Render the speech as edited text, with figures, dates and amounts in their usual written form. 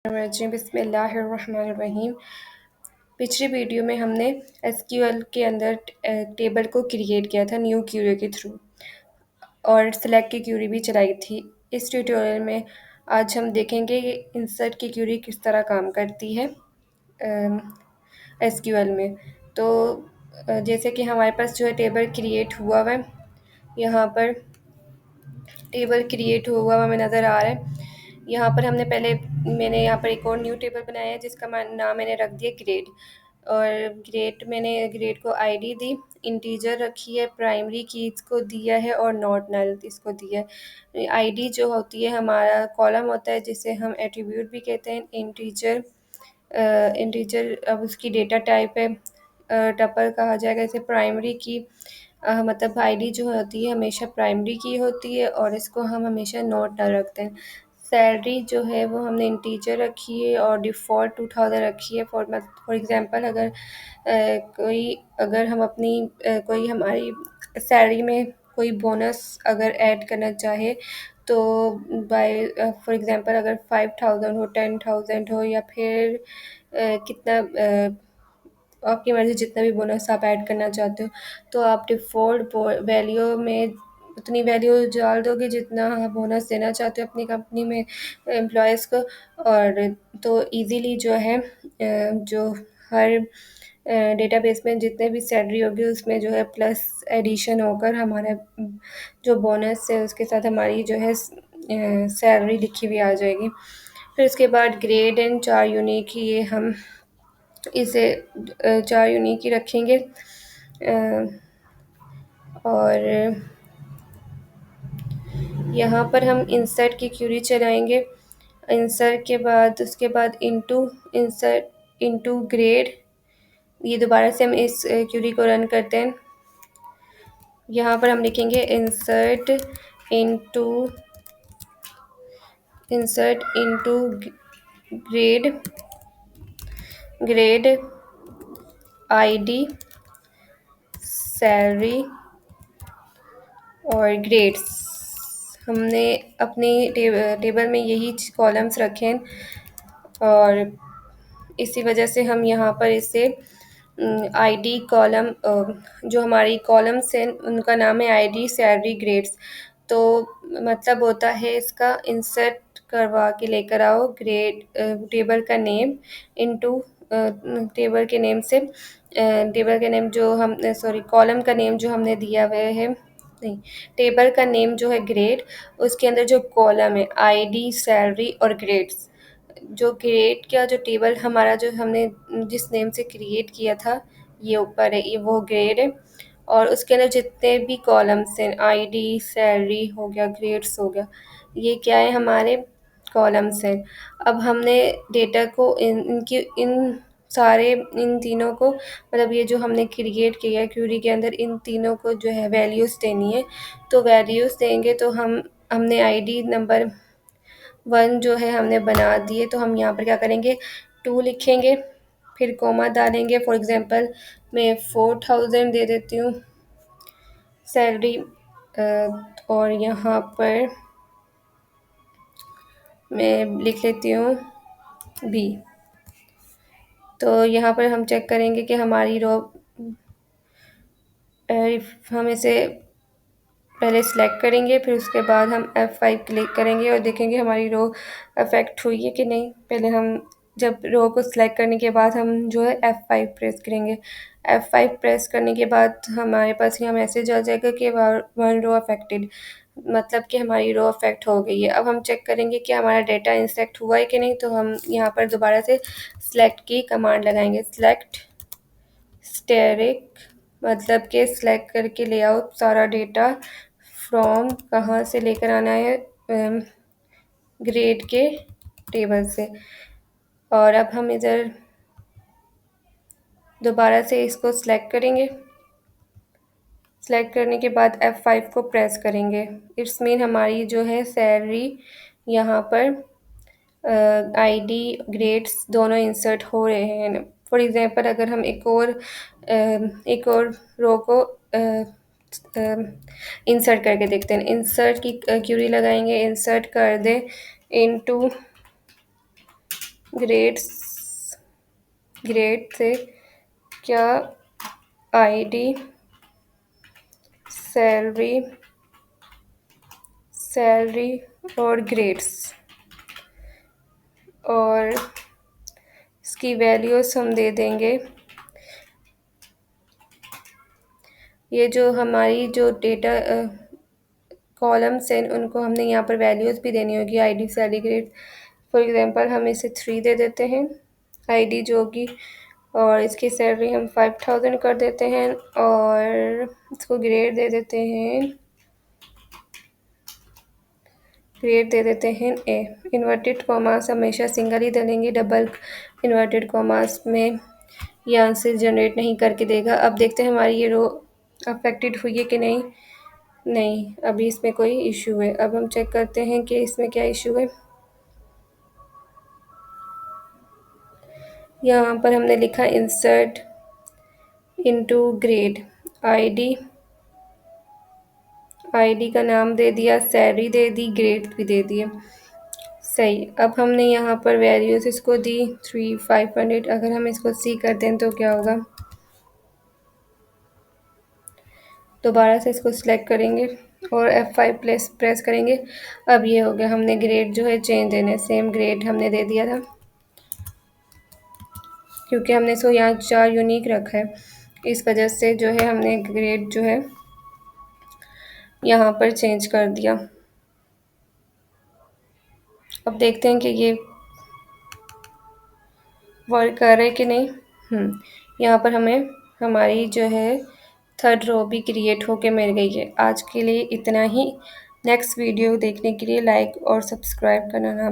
बिस्मिल्लाहिर्रहमानिर्रहीम। पिछली वीडियो में हमने एसक्यूएल के अंदर टेबल को क्रिएट किया था न्यू क्यूरी के थ्रू और सेलेक्ट की क्यूरी भी चलाई थी। इस ट्यूटोरियल में आज हम देखेंगे कि इंसर्ट की क्यूरी किस तरह काम करती है एसक्यूएल में। तो जैसे कि हमारे पास जो है टेबल क्रिएट हुआ हुआ है, यहाँ पर टेबल क्रिएट हुआ हुआ हमें नज़र आ रहा है। यहाँ पर मैंने यहाँ पर एक और न्यू टेबल बनाया है जिसका नाम मैंने रख दिया ग्रेड। और ग्रेड को आईडी दी, इंटीजर रखी है, प्राइमरी कीज को दिया है और नॉट नल इसको दिया है। आईडी जो होती है हमारा कॉलम होता है जिसे हम एट्रीब्यूट भी कहते हैं। इंटीजर अब उसकी डेटा टाइप है, टपल कहा जाएगा इसे। प्राइमरी की मतलब आईडी जो होती है हमेशा प्राइमरी की होती है और इसको हम हमेशा नोट न रखते हैं। सैलरी जो है वो हमने इंटीजर रखी है और डिफ़ॉल्ट 2000 रखी है। फॉर एग्ज़ाम्पल अगर हम अपनी कोई हमारी सैलरी में कोई बोनस अगर ऐड करना चाहे तो फॉर एग्ज़ाम्पल अगर 5000 हो, 10,000 हो या फिर कितना आपकी मर्ज़ी जितना भी बोनस आप ऐड करना चाहते हो, तो आप डिफ़ॉल्ट वैल्यू में उतनी वैल्यू डाल दोगे जितना आप बोनस देना चाहते हो अपनी कंपनी में एम्प्लॉयज़ को। और तो इजीली जो है जो हर डेटाबेस में जितने भी सैलरी होगी उसमें जो है प्लस एडिशन होकर हमारा जो बोनस है उसके साथ हमारी जो है सैलरी लिखी हुई आ जाएगी। फिर उसके बाद ग्रेड एंड 4 यूनिक ये हम इसे 4 यूनिक ही रखेंगे। और यहाँ पर हम इंसर्ट की क्यूरी चलाएंगे। इंसर्ट के बाद उसके बाद इंसर्ट इनटू ग्रेड, ये दोबारा से हम इस क्यूरी को रन करते हैं। यहाँ पर हम लिखेंगे insert into grade ID salary और ग्रेड्स। हमने अपनी टेबल में यही कॉलम्स रखे हैं और इसी वजह से हम यहाँ पर इसे आईडी कॉलम जो हमारी कॉलम्स हैं उनका नाम है आईडी सैलरी ग्रेड्स। तो मतलब होता है इसका इंसर्ट करवा के लेकर आओ ग्रेड टेबल का नेम इनटू टेबल के नेम से टेबल के नेम जो हम कॉलम का नेम जो हमने दिया हुआ है, नहीं, टेबल का नेम जो है ग्रेड, उसके अंदर जो कॉलम है आईडी सैलरी और ग्रेड्स। जो ग्रेड का जो टेबल हमारा जो हमने जिस नेम से क्रिएट किया था ये ऊपर है, ये वो ग्रेड है। और उसके अंदर जितने भी कॉलम्स हैं आईडी सैलरी हो गया, ग्रेड्स हो गया, ये क्या है हमारे कॉलम्स हैं। अब हमने डेटा को इन तीनों को मतलब ये जो हमने क्रिएट किया है क्यूरी के अंदर इन तीनों को जो है वैल्यूज़ देनी है। तो वैल्यूज़ देंगे तो हमने आईडी नंबर 1 जो है हमने बना दिए। तो हम यहाँ पर क्या करेंगे, 2 लिखेंगे, फिर कोमा डालेंगे। फॉर एग्ज़ाम्पल मैं 4000 दे देती हूँ सैलरी और यहाँ पर मैं लिख लेती हूँ बी। तो यहाँ पर हम चेक करेंगे कि हमारी रो हम इसे पहले सिलेक्ट करेंगे, फिर उसके बाद हम F5 क्लिक करेंगे और देखेंगे हमारी रो अफेक्ट हुई है कि नहीं। पहले हम जब रो को सिलेक्ट करने के बाद हम जो है F5 प्रेस करेंगे। F5 प्रेस करने के बाद हमारे पास यहाँ मैसेज आ जाएगा कि 1 रो अफेक्टेड, मतलब कि हमारी रो अफेक्ट हो गई है। अब हम चेक करेंगे कि हमारा डेटा इंसर्ट हुआ है कि नहीं। तो हम यहाँ पर दोबारा से सिलेक्ट की कमांड लगाएंगे, सिलेक्ट स्टेरिक, मतलब कि सिलेक्ट करके ले आओ सारा डेटा फ्रॉम, कहाँ से लेकर आना है, ग्रेड के टेबल से। और अब हम इधर दोबारा से इसको सिलेक्ट करेंगे। सिलेक्ट करने के बाद F5 को प्रेस करेंगे। इट्स मीन हमारी जो है सैलरी यहाँ पर आईडी ग्रेड्स दोनों इंसर्ट हो रहे हैं। फॉर एग्ज़ाम्पल अगर हम एक और रो को इंसर्ट करके देखते हैं, इंसर्ट की क्यूरी लगाएंगे, इंसर्ट कर दें इनटू ग्रेड्स ग्रेड से क्या आईडी सैलरी सैलरी और ग्रेड्स और इसकी वैल्यूज़ हम दे देंगे। ये जो हमारी जो डेटा कॉलम्स हैं उनको हमने यहाँ पर वैल्यूज़ भी देनी होगी, ID salary grade. For example हम इसे 3 दे देते हैं आईडी जो होगी, और इसकी सैलरी हम 5000 कर देते हैं, और इसको ग्रेड दे देते हैं, ग्रेड दे देते हैं ए। इन्वर्टेड कॉमास हमेशा सिंगल ही डालेंगे, डबल इन्वर्टेड कॉमास में ये आंसर जनरेट नहीं करके देगा। अब देखते हैं हमारी ये रो अफेक्टेड हुई है कि नहीं। नहीं, अभी इसमें कोई इशू है। अब हम चेक करते हैं कि इसमें क्या इशू है। यहाँ पर हमने लिखा इंसर्ट इनटू ग्रेड, आईडी का नाम दे दिया, सैलरी दे दी, ग्रेड भी दे दिए। सही। अब हमने यहाँ पर वैल्यूज़ इसको दी 3500। अगर हम इसको सी कर दें तो क्या होगा, दोबारा से इसको सिलेक्ट करेंगे और F5 प्रेस करेंगे। अब ये हो गया, हमने ग्रेड जो है चेंज देने, सेम ग्रेड हमने दे दिया था क्योंकि हमने इसको यहाँ 4 यूनिक रखा है, इस वजह से जो है हमने ग्रेड जो है यहाँ पर चेंज कर दिया। अब देखते हैं कि ये वर्क कर रहा है कि नहीं। यहाँ पर हमें हमारी जो है थर्ड रो भी क्रिएट होके मिल गई है। आज के लिए इतना ही। नेक्स्ट वीडियो देखने के लिए लाइक और सब्सक्राइब करना ना